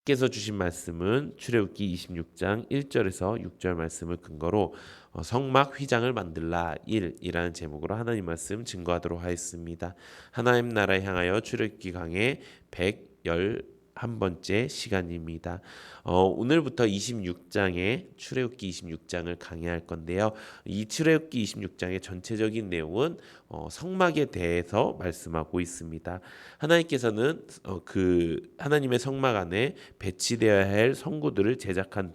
께서 주신 말씀은 출애굽기 26장 1절에서 6절 말씀을 근거로 성막 휘장을 만들라 1이라는 제목으로 하나님 말씀 증거하도록 하겠습니다. 하나님 나라 향하여 출애굽기 강의 111번째 시간입니다. 오늘부터 26장의 출애굽기 26장을 강의할 건데요. 이 출애굽기 26장의 전체적인 내용은 성막에 대해서 말씀하고 있습니다. 하나님께서는 그 하나님의 성막 안에 배치되어야 할 성구들을 제작한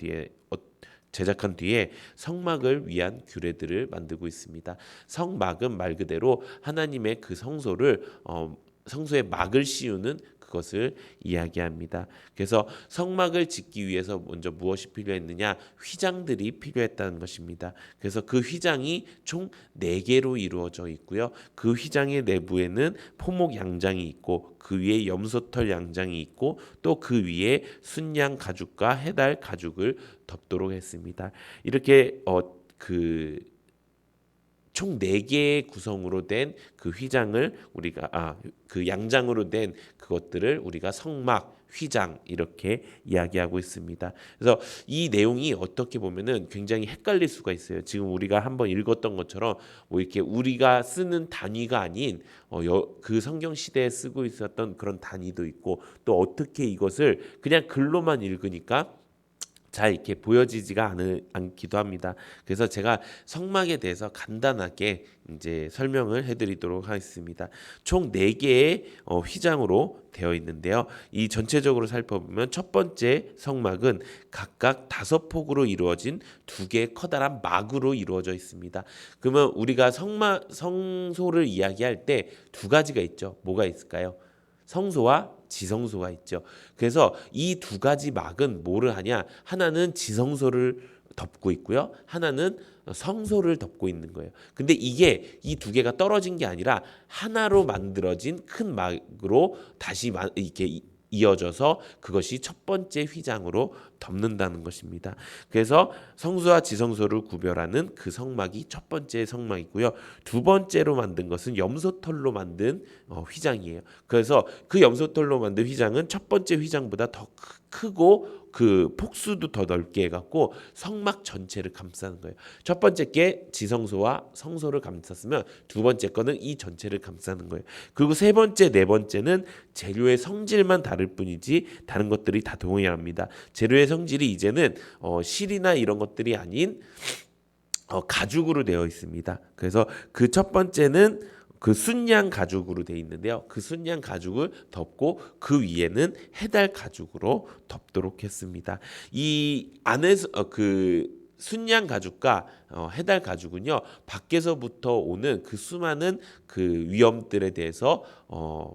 뒤에 성막을 위한 규례들을 만들고 있습니다. 성막은 말 그대로 하나님의 그 성소에 막을 씌우는 그것을 이야기합니다. 그래서 성막을 짓기 위해서 먼저 무엇이 필요했느냐? 휘장들이 필요했다는 것입니다. 그래서 그 휘장이 총 4개로 이루어져 있고요. 그 휘장의 내부에는 포목 양장이 있고 그 위에 염소털 양장이 있고 또 그 위에 순양 가죽과 해달 가죽을 덮도록 했습니다. 이렇게 총 4개의 구성으로 된 그 휘장을 그 양장으로 된 그것들을 우리가 성막, 휘장 이렇게 이야기하고 있습니다. 그래서 이 내용이 어떻게 보면은 굉장히 헷갈릴 수가 있어요. 지금 우리가 한번 읽었던 것처럼 뭐 이렇게 우리가 쓰는 단위가 아닌 그 성경 시대에 쓰고 있었던 그런 단위도 있고 또 어떻게 이것을 그냥 글로만 읽으니까 잘 이렇게 보여지지가 않기도 합니다. 그래서 제가 성막에 대해서 간단하게 이제 설명을 해드리도록 하겠습니다. 총 4개의 휘장으로 되어 있는데요. 이 전체적으로 살펴보면 첫 번째 성막은 각각 5폭으로 이루어진 2개의 커다란 막으로 이루어져 있습니다. 그러면 우리가 성소를 이야기할 때 2가지가 있죠. 뭐가 있을까요? 성소와 지성소가 있죠. 그래서 이 2가지 막은 뭐를 하냐? 하나는 지성소를 덮고 있고요. 하나는 성소를 덮고 있는 거예요. 근데 이게 이 2개가 떨어진 게 아니라 하나로 만들어진 큰 막으로 다시 이렇게 이어져서 그것이 첫 번째 휘장으로 덮는다는 것입니다. 그래서 성소와 지성소를 구별하는 그 성막이 첫 번째 성막이고요. 2번째로 만든 것은 염소털로 만든 휘장이에요. 그래서 그 염소털로 만든 휘장은 첫 번째 휘장보다 더 크고 그 폭수도 더 넓게 해갖고 성막 전체를 감싸는 거예요. 첫 번째 게 지성소와 성소를 감쌌으면 2번째 거는 이 전체를 감싸는 거예요. 그리고 3번째, 4번째는 재료의 성질만 다를 뿐이지 다른 것들이 다 동일합니다. 재료의 성질이 이제는 실이나 이런 것들이 아닌 가죽으로 되어 있습니다. 그래서 그 첫 번째는 그 순양 가죽으로 되어 있는데요. 그 순양 가죽을 덮고 그 위에는 해달 가죽으로 덮도록 했습니다. 이 안에서 그 순양 가죽과 해달 가죽은요 밖에서부터 오는 그 수많은 그 위험들에 대해서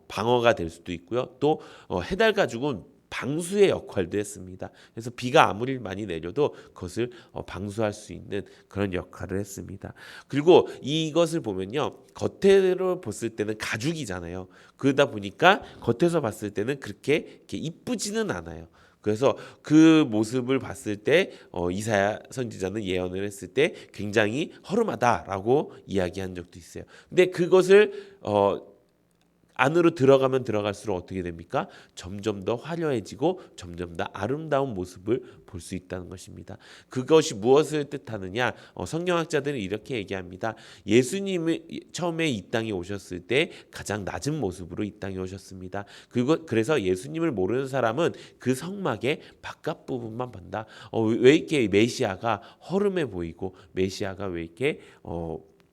방어가 될 수도 있고요. 또 해달 가죽은 방수의 역할도 했습니다. 그래서 비가 아무리 많이 내려도 그것을 방수할 수 있는 그런 역할을 했습니다. 그리고 이것을 보면요. 겉으로 봤을 때는 가죽이잖아요. 그러다 보니까 겉에서 봤을 때는 이렇게 이쁘지는 않아요. 그래서 그 모습을 봤을 때 이사야 선지자는 예언을 했을 때 굉장히 허름하다라고 이야기한 적도 있어요. 근데 그것을 안으로 들어가면 들어갈수록 어떻게 됩니까? 점점 더 화려해지고 점점 더 아름다운 모습을 볼 수 있다는 것입니다. 그것이 무엇을 뜻하느냐? 성경학자들은 이렇게 얘기합니다. 예수님이 처음에 이 땅에 오셨을 때 가장 낮은 모습으로 이 땅에 오셨습니다. 그래서 예수님을 모르는 사람은 그 성막의 바깥 부분만 본다. 왜 이렇게 메시아가 허름해 보이고 메시아가 왜 이렇게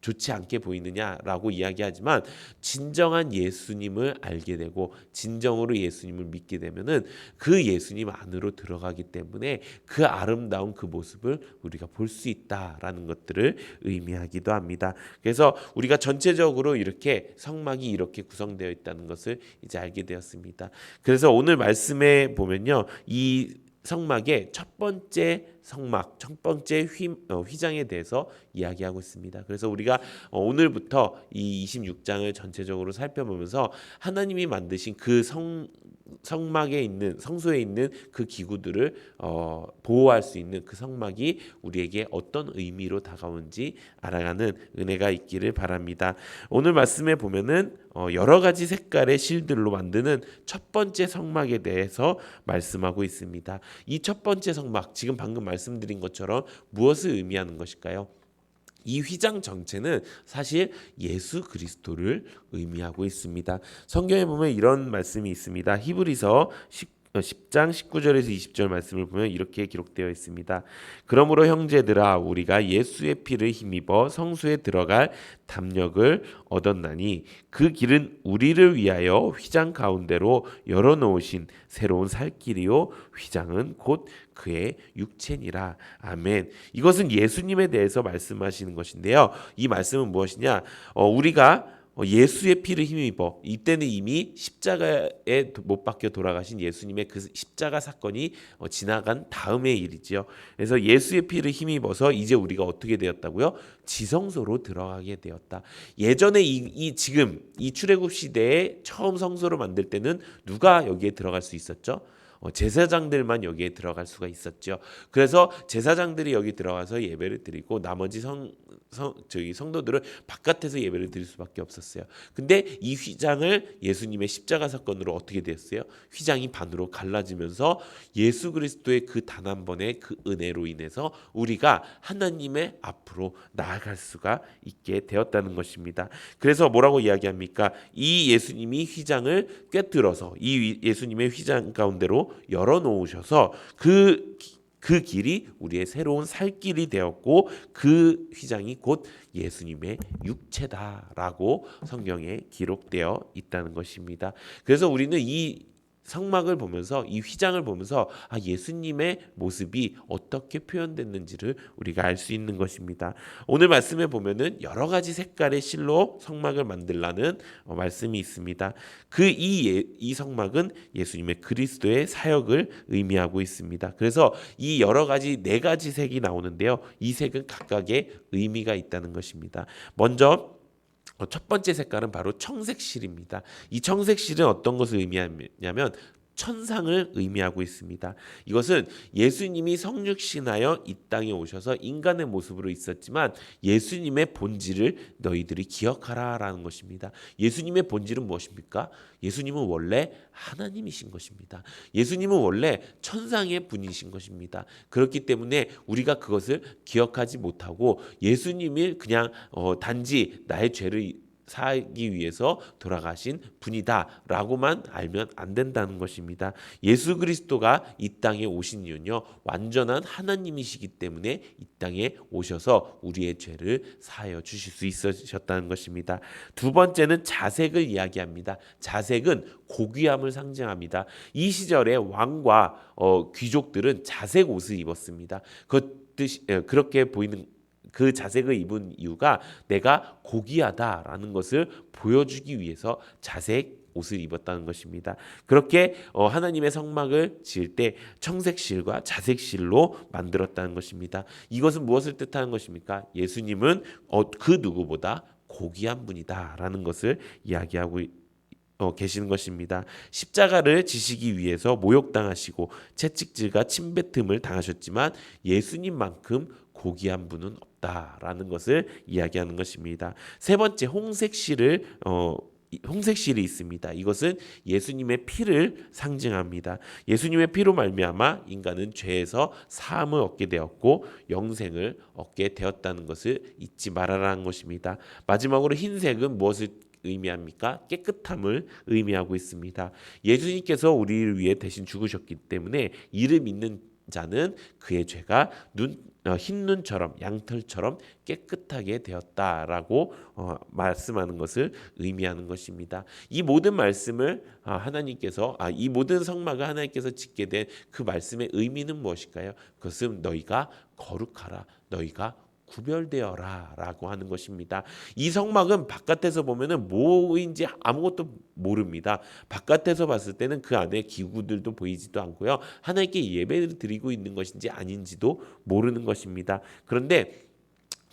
좋지 않게 보이느냐라고 이야기하지만 진정한 예수님을 알게 되고 진정으로 예수님을 믿게 되면은 그 예수님 안으로 들어가기 때문에 그 아름다운 그 모습을 우리가 볼 수 있다라는 것들을 의미하기도 합니다. 그래서 우리가 전체적으로 이렇게 성막이 이렇게 구성되어 있다는 것을 이제 알게 되었습니다. 그래서 오늘 말씀에 보면요. 이 성막의 첫 번째 성막, 첫 번째 휘장에 대해서 이야기하고 있습니다. 그래서 우리가 오늘부터 이 26장을 전체적으로 살펴보면서 하나님이 만드신 그 성막에 있는 성소에 있는 그 기구들을 보호할 수 있는 그 성막이 우리에게 어떤 의미로 다가오는지 알아가는 은혜가 있기를 바랍니다. 오늘 말씀에 보면은 여러 가지 색깔의 실들로 만드는 첫 번째 성막에 대해서 말씀하고 있습니다. 이 첫 번째 성막, 지금 방금 말씀드린 것처럼 무엇을 의미하는 것일까요? 이 휘장 전체는 사실 예수 그리스도를 의미하고 있습니다. 성경에 보면 이런 말씀이 있습니다. 히브리서 10장 19절에서 20절 말씀을 보면 이렇게 기록되어 있습니다. 그러므로 형제들아 우리가 예수의 피를 힘입어 성소에 들어갈 담력을 얻었나니 그 길은 우리를 위하여 휘장 가운데로 열어놓으신 새로운 살 길이요 휘장은 곧 그의 육체니라. 아멘. 이것은 예수님에 대해서 말씀하시는 것인데요. 이 말씀은 무엇이냐? 우리가 예수의 피를 힘입어, 이때는 이미 십자가에 못 박혀 돌아가신 예수님의 그 십자가 사건이 지나간 다음의 일이지요. 그래서 예수의 피를 힘입어서 이제 우리가 어떻게 되었다고요? 지성소로 들어가게 되었다. 예전에 지금 이 출애굽 시대에 처음 성소를 만들 때는 누가 여기에 들어갈 수 있었죠? 제사장들만 여기에 들어갈 수가 있었죠. 그래서 제사장들이 여기 들어가서 예배를 드리고 나머지 성도들은 바깥에서 예배를 드릴 수밖에 없었어요. 근데 이 휘장을 예수님의 십자가 사건으로 어떻게 됐어요? 휘장이 반으로 갈라지면서 예수 그리스도의 그 단 한 번의 그 은혜로 인해서 우리가 하나님의 앞으로 나아갈 수가 있게 되었다는 것입니다. 그래서 뭐라고 이야기합니까? 이 예수님이 휘장을 꿰뚫어서 이 예수님의 휘장 가운데로 열어놓으셔서 그 길이 우리의 새로운 살 길이 되었고 그 휘장이 곧 예수님의 육체다라고 성경에 기록되어 있다는 것입니다. 그래서 우리는 이 성막을 보면서 이 휘장을 보면서 예수님의 모습이 어떻게 표현됐는지를 우리가 알 수 있는 것입니다. 오늘 말씀에 보면은 여러 가지 색깔의 실로 성막을 만들라는 말씀이 있습니다. 이 성막은 예수님의 그리스도의 사역을 의미하고 있습니다. 그래서 이 여러 가지 네 가지 색이 나오는데요. 이 색은 각각의 의미가 있다는 것입니다. 먼저 첫 번째 색깔은 바로 청색실입니다. 이 청색실은 어떤 것을 의미하냐면 천상을 의미하고 있습니다. 이것은 예수님이 성육신하여 이 땅에 오셔서 인간의 모습으로 있었지만 예수님의 본질을 너희들이 기억하라라는 것입니다. 예수님의 본질은 무엇입니까? 예수님은 원래 하나님이신 것입니다. 예수님은 원래 천상의 분이신 것입니다. 그렇기 때문에 우리가 그것을 기억하지 못하고 예수님이 그냥 단지 나의 죄를 사기 위해서 돌아가신 분이다라고만 알면 안 된다는 것입니다. 예수 그리스도가 이 땅에 오신 이유는요, 완전한 하나님이시기 때문에 이 땅에 오셔서 우리의 죄를 사하여 주실 수 있으셨다는 것입니다. 두 번째는 자색을 이야기합니다. 자색은 고귀함을 상징합니다. 이 시절에 왕과 귀족들은 자색 옷을 입었습니다. 그렇게 보이는 그 자색을 입은 이유가 내가 고귀하다라는 것을 보여주기 위해서 자색 옷을 입었다는 것입니다. 그렇게 하나님의 성막을 지을 때 청색실과 자색실로 만들었다는 것입니다. 이것은 무엇을 뜻하는 것입니까? 예수님은 그 누구보다 고귀한 분이다라는 것을 이야기하고 계시는 것입니다. 십자가를 지시기 위해서 모욕당하시고 채찍질과 침뱉음을 당하셨지만 예수님만큼 고귀한 분은 없다라는 것을 이야기하는 것입니다. 세 번째, 홍색실이 있습니다. 이것은 예수님의 피를 상징합니다. 예수님의 피로 말미암아 인간은 죄에서 사함을 얻게 되었고 영생을 얻게 되었다는 것을 잊지 말아라는 것입니다. 마지막으로 흰색은 무엇을 의미합니까? 깨끗함을 의미하고 있습니다. 예수님께서 우리를 위해 대신 죽으셨기 때문에 이를 믿는 자는 그의 죄가 흰 눈처럼 양털처럼 깨끗하게 되었다라고 말씀하는 것을 의미하는 것입니다. 이 모든 말씀을 이 모든 성막을 하나님께서 짓게 된 그 말씀의 의미는 무엇일까요? 그것은 너희가 거룩하라, 너희가 구별되어라 라고 하는 것입니다. 이 성막은 바깥에서 보면은 뭐인지 아무것도 모릅니다. 바깥에서 봤을 때는 그 안에 기구들도 보이지도 않고요. 하나님께 예배를 드리고 있는 것인지 아닌지도 모르는 것입니다. 그런데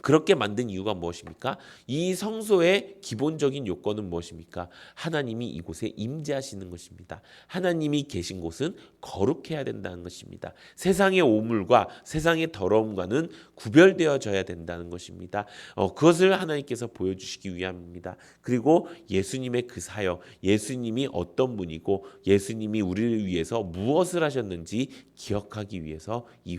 그렇게 만든 이유가 무엇입니까? 이 성소의 기본적인 요건은 무엇입니까? 하나님이 이곳에 임재하시는 것입니다. 하나님이 계신 곳은 거룩해야 된다는 것입니다. 세상의 오물과 세상의 더러움과는 구별되어져야 된다는 것입니다. 그것을 하나님께서 보여주시기 위함입니다. 그리고 예수님의 그 사역, 예수님이 어떤 분이고 예수님이 우리를 위해서 무엇을 하셨는지 기억하기 위해서 이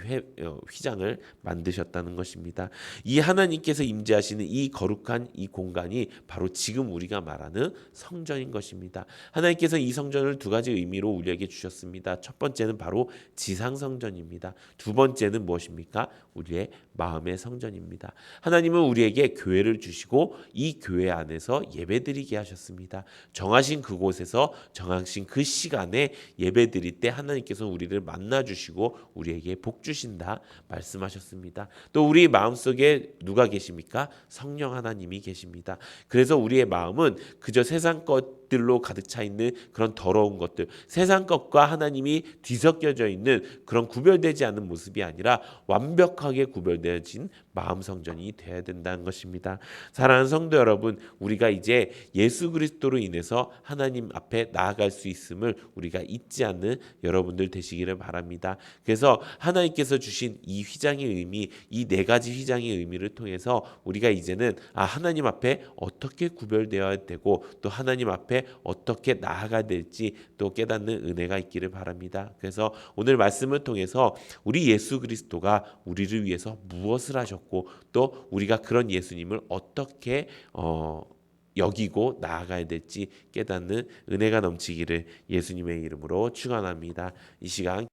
휘장을 만드셨다는 것입니다. 이 하나님께서 임재하시는 이 거룩한 이 공간이 바로 지금 우리가 말하는 성전인 것입니다. 하나님께서 이 성전을 두 가지 의미로 우리에게 주셨습니다. 첫 번째는 바로 지상 성전입니다. 두 번째는 무엇입니까? 우리의 마음의 성전입니다. 하나님은 우리에게 교회를 주시고 이 교회 안에서 예배드리게 하셨습니다. 정하신 그곳에서 정하신 그 시간에 예배드릴 때 하나님께서 우리를 만나 주시고 우리에게 복 주신다 말씀하셨습니다. 또 우리 마음속에 누가 계십니까? 성령 하나님이 계십니다. 그래서 우리의 마음은 그저 세상 것들로 가득 차 있는 그런 더러운 것들, 세상 것과 하나님이 뒤섞여져 있는 그런 구별되지 않는 모습이 아니라 완벽하게 구별되어진 마음 성전이 되어야 된다는 것입니다. 사랑하는 성도 여러분, 우리가 이제 예수 그리스도로 인해서 하나님 앞에 나아갈 수 있음을 우리가 잊지 않는 여러분들 되시기를 바랍니다. 그래서 하나님께서 주신 이 휘장의 의미, 이 네 가지 휘장의 의미를 통해서 우리가 이제는 하나님 앞에 어떻게 구별되어야 되고 또 하나님 앞에 어떻게 나아가야 될지 또 깨닫는 은혜가 있기를 바랍니다. 그래서 오늘 말씀을 통해서 우리 예수 그리스도가 우리를 위해서 무엇을 하셨고 또 우리가 그런 예수님을 어떻게 여기고 나아가야 될지 깨닫는 은혜가 넘치기를 예수님의 이름으로 축원합니다. 이 시간